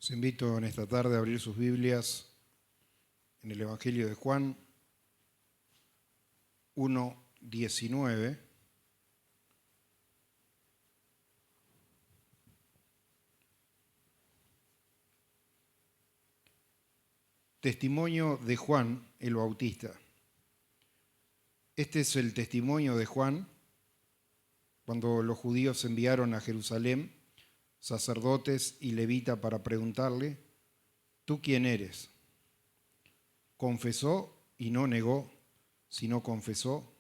Los invito en esta tarde a abrir sus Biblias en el Evangelio de Juan 1:19. Testimonio de Juan el Bautista. Este es el testimonio de Juan cuando los judíos enviaron a Jerusalén sacerdotes y levitas para preguntarle: ¿tú quién eres? Confesó y no negó, sino confesó: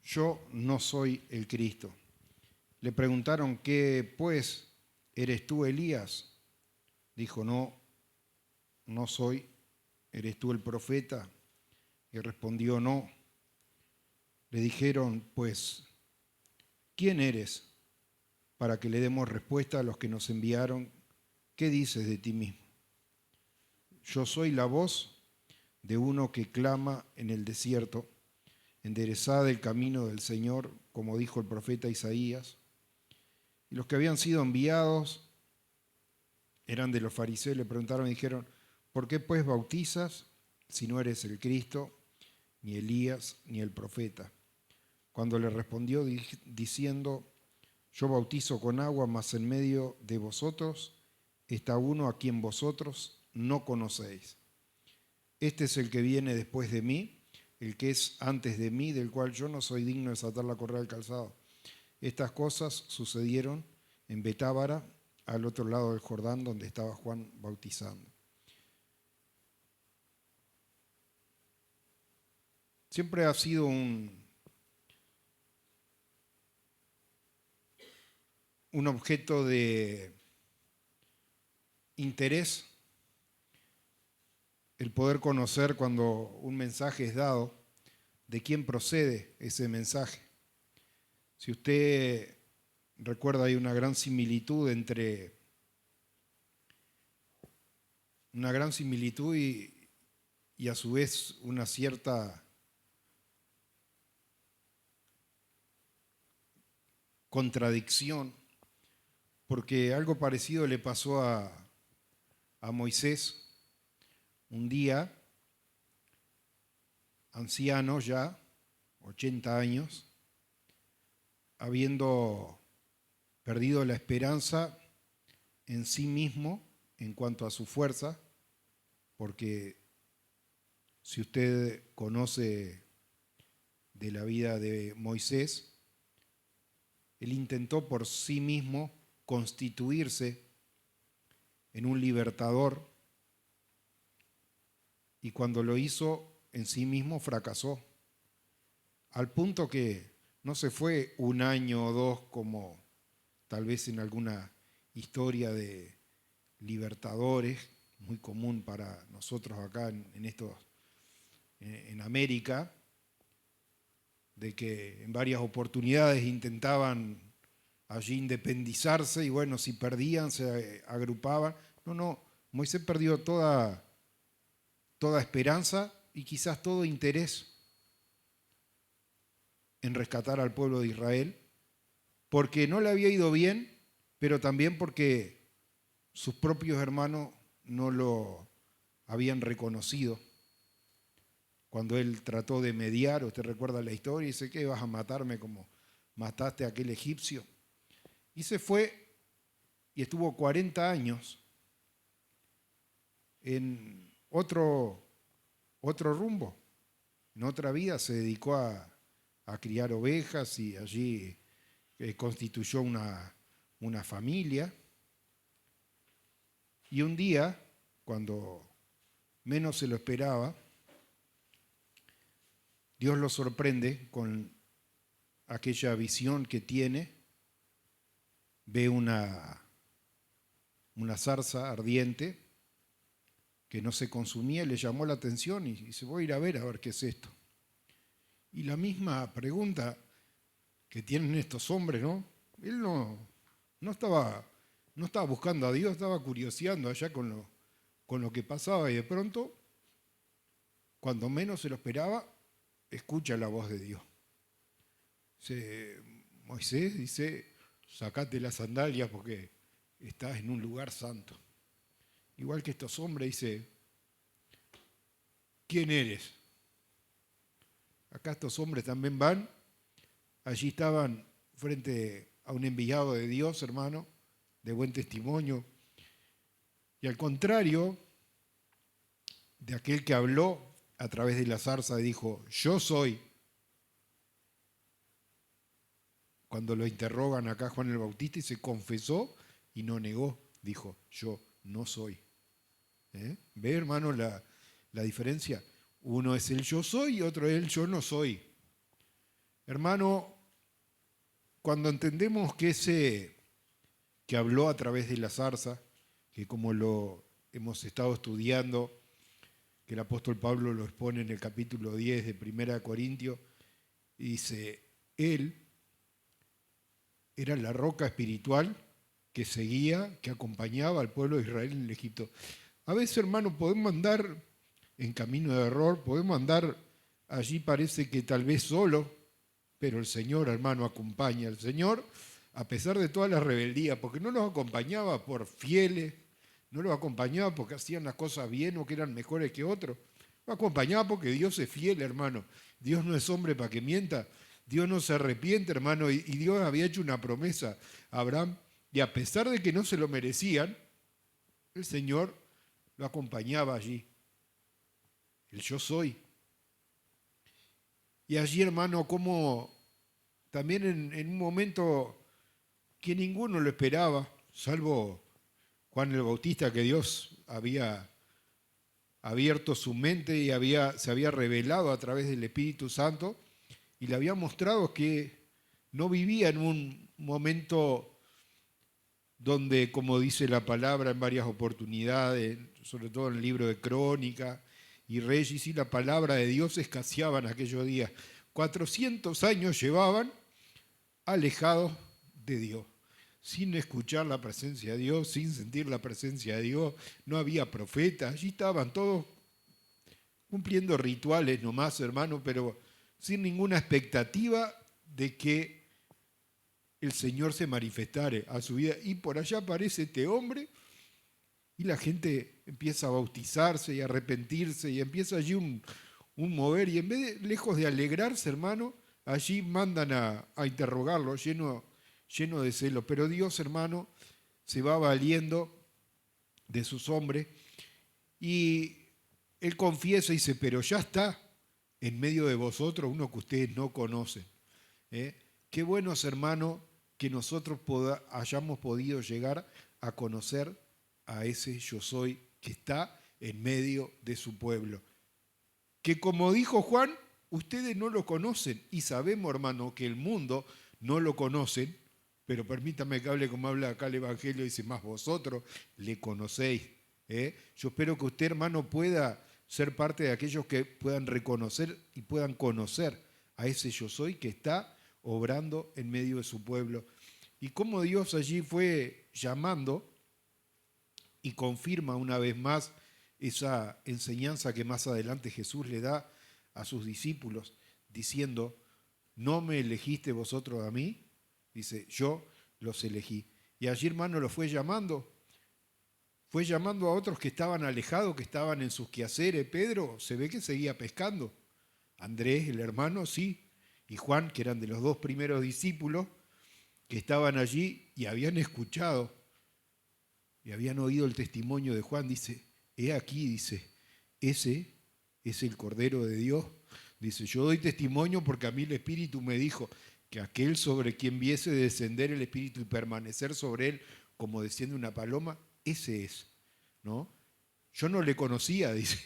yo no soy el Cristo. Le preguntaron: ¿qué pues? ¿Eres tú Elías? Dijo: no soy. ¿Eres tú el profeta? Y respondió: no. Le dijeron: pues, ¿quién eres? Para que le demos respuesta a los que nos enviaron. ¿Qué dices de ti mismo? Yo soy la voz de uno que clama en el desierto: enderezad el camino del Señor, como dijo el profeta Isaías. Y los que habían sido enviados eran de los fariseos, le preguntaron y dijeron: ¿por qué pues bautizas si no eres el Cristo, ni Elías, ni el profeta? Cuando le respondió diciendo: yo bautizo con agua, mas en medio de vosotros está uno a quien vosotros no conocéis. Este es el que viene después de mí, el que es antes de mí, del cual yo no soy digno de desatar la correa del calzado. Estas cosas sucedieron en Betábara, al otro lado del Jordán, donde estaba Juan bautizando. Siempre ha sido un objeto de interés el poder conocer, cuando un mensaje es dado, de quién procede ese mensaje. Si usted recuerda, hay una gran similitud y a su vez una cierta contradicción, porque algo parecido le pasó a Moisés. Un día, anciano ya, 80 años, habiendo perdido la esperanza en sí mismo en cuanto a su fuerza, porque si usted conoce de la vida de Moisés, él intentó por sí mismo constituirse en un libertador, y cuando lo hizo en sí mismo fracasó, al punto que no se fue un año o dos como tal vez en alguna historia de libertadores, muy común para nosotros acá en América, de que en varias oportunidades intentaban allí independizarse y bueno, si perdían se agrupaban. No, Moisés perdió toda esperanza y quizás todo interés en rescatar al pueblo de Israel, porque no le había ido bien, pero también porque sus propios hermanos no lo habían reconocido. Cuando él trató de mediar, usted recuerda la historia, y dice: ¿qué vas a matarme como mataste a aquel egipcio? Y se fue y estuvo 40 años en otro rumbo. En otra vida se dedicó a criar ovejas y allí constituyó una familia. Y un día, cuando menos se lo esperaba, Dios lo sorprende con aquella visión que tiene. Ve una zarza ardiente que no se consumía, le llamó la atención y dice: voy a ir a ver qué es esto. Y la misma pregunta que tienen estos hombres, ¿no? Él no estaba buscando a Dios, estaba curioseando allá con lo que pasaba, y de pronto, cuando menos se lo esperaba, escucha la voz de Dios. Moisés dice: sacate las sandalias porque estás en un lugar santo. igual que estos hombres, dice, ¿quién eres? Acá estos hombres también van, allí estaban frente a un enviado de Dios, hermano, de buen testimonio, y al contrario de aquel que habló a través de la zarza y dijo, yo soy. Cuando lo interrogan acá Juan el Bautista y se confesó y no negó, dijo, yo no soy. ¿Ve, hermano, la diferencia? Uno es el yo soy y otro es el yo no soy. Hermano, cuando entendemos que ese que habló a través de la zarza, que como lo hemos estado estudiando, que el apóstol Pablo lo expone en el capítulo 10 de 1 Corintios, y dice, él era la roca espiritual que seguía, que acompañaba al pueblo de Israel en el Egipto. A veces, hermano, podemos andar en camino de error, podemos andar allí parece que tal vez solo, pero el Señor, hermano, acompaña. El Señor, a pesar de toda la rebeldía, porque no los acompañaba por fieles, no los acompañaba porque hacían las cosas bien o que eran mejores que otros. Los acompañaba porque Dios es fiel, hermano. Dios no es hombre para que mienta. Dios no se arrepiente, hermano. Y Dios había hecho una promesa a Abraham. Y a pesar de que no se lo merecían, el Señor lo acompañaba allí. El yo soy. Y allí, hermano, como también en un momento que ninguno lo esperaba, salvo Juan el Bautista, que Dios había abierto su mente y se había revelado a través del Espíritu Santo y le había mostrado que no vivía en un momento donde, como dice la palabra en varias oportunidades, sobre todo en el libro de Crónicas y Reyes, y la palabra de Dios escaseaba en aquellos días. 400 años llevaban alejados de Dios, sin escuchar la presencia de Dios, sin sentir la presencia de Dios. No había profetas, allí estaban todos cumpliendo rituales nomás, hermano, pero sin ninguna expectativa de que el Señor se manifestara a su vida. Y por allá aparece este hombre y la gente empieza a bautizarse y a arrepentirse y empieza allí un mover, y en vez de, lejos de alegrarse, hermano, allí mandan a interrogarlo, lleno de celo. Pero Dios, hermano, se va valiendo de sus hombres y él confiesa y dice, pero ya está en medio de vosotros uno que ustedes no conocen. Qué buenos, hermano, que nosotros hayamos podido llegar a conocer a ese yo soy que está en medio de su pueblo. Que como dijo Juan, ustedes no lo conocen y sabemos, hermano, que el mundo no lo conocen, pero permítame que hable como habla acá el Evangelio, dice, más vosotros le conocéis. Yo espero que usted, hermano, pueda ser parte de aquellos que puedan reconocer y puedan conocer a ese yo soy que está obrando en medio de su pueblo. Y cómo Dios allí fue llamando y confirma una vez más esa enseñanza que más adelante Jesús le da a sus discípulos, diciendo, ¿no me elegiste vosotros a mí? Dice, yo los elegí. Y allí, hermano, lo fue llamando a otros que estaban alejados, que estaban en sus quehaceres. Pedro se ve que seguía pescando. Andrés, el hermano, sí. Y Juan, que eran de los 2 primeros discípulos, que estaban allí y habían escuchado y habían oído el testimonio de Juan. Dice, he aquí, dice, ese es el Cordero de Dios. Dice, yo doy testimonio porque a mí el Espíritu me dijo que aquel sobre quien viese descender el Espíritu y permanecer sobre él como desciende una paloma, ese es, ¿no? Yo no le conocía, dice.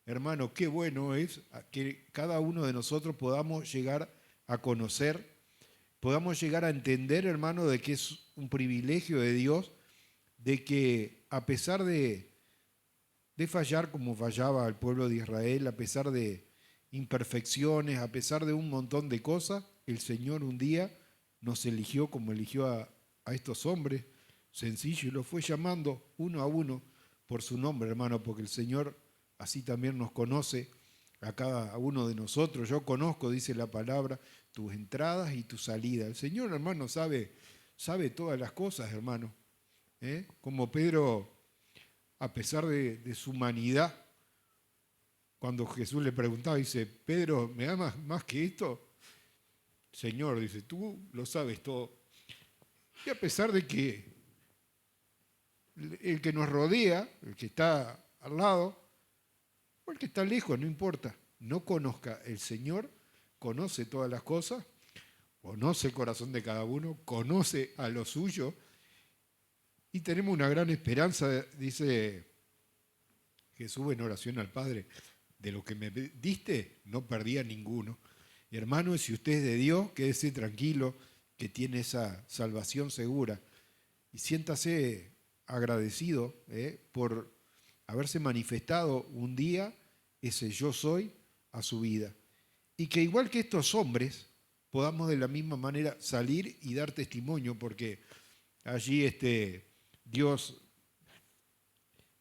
Hermano, qué bueno es que cada uno de nosotros podamos llegar a conocer, podamos llegar a entender, hermano, de que es un privilegio de Dios, de que a pesar de fallar como fallaba el pueblo de Israel, a pesar de imperfecciones, a pesar de un montón de cosas, el Señor un día nos eligió como eligió a estos hombres, sencillo, y los fue llamando uno a uno por su nombre, hermano, porque el Señor así también nos conoce a cada uno de nosotros. Yo conozco, dice la palabra, tus entradas y tus salidas. El Señor, hermano, sabe todas las cosas, hermano. Como Pedro a pesar de su humanidad, cuando Jesús le preguntaba, dice, Pedro, ¿me amas más que esto? Señor, dice, tú lo sabes todo. Y a pesar de que el que nos rodea, el que está al lado, o el que está lejos, no importa, no conozca el Señor, conoce todas las cosas, conoce el corazón de cada uno, conoce a lo suyo, y tenemos una gran esperanza, dice Jesús en oración al Padre, de lo que me diste, no perdía ninguno. Y hermano, si usted es de Dios, quédese tranquilo, que tiene esa salvación segura. Y siéntase agradecido por haberse manifestado un día ese yo soy a su vida. Y que igual que estos hombres, podamos de la misma manera salir y dar testimonio, porque allí Dios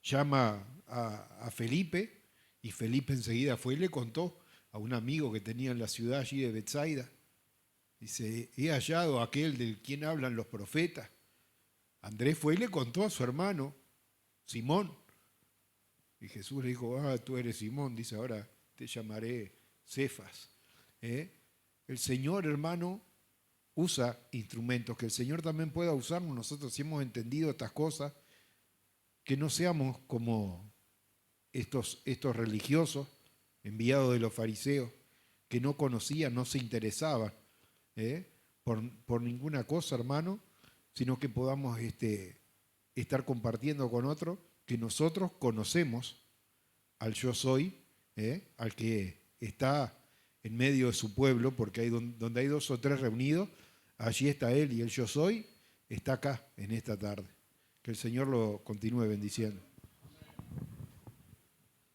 llama a Felipe, y Felipe enseguida fue y le contó a un amigo que tenía en la ciudad allí de Betsaida. Dice, he hallado a aquel del quien hablan los profetas. Andrés fue y le contó a su hermano, Simón. Y Jesús le dijo, tú eres Simón, dice, ahora te llamaré Cefas. El Señor, hermano, usa instrumentos, que el Señor también pueda usarnos. Nosotros, si hemos entendido estas cosas, que no seamos como estos religiosos enviados de los fariseos, que no conocían, no se interesaban por ninguna cosa, hermano, sino que podamos estar compartiendo con otros, que nosotros conocemos al yo soy, al que está en medio de su pueblo, porque hay donde hay 2 o 3 reunidos, allí está Él, y el yo soy está acá en esta tarde. Que el Señor lo continúe bendiciendo.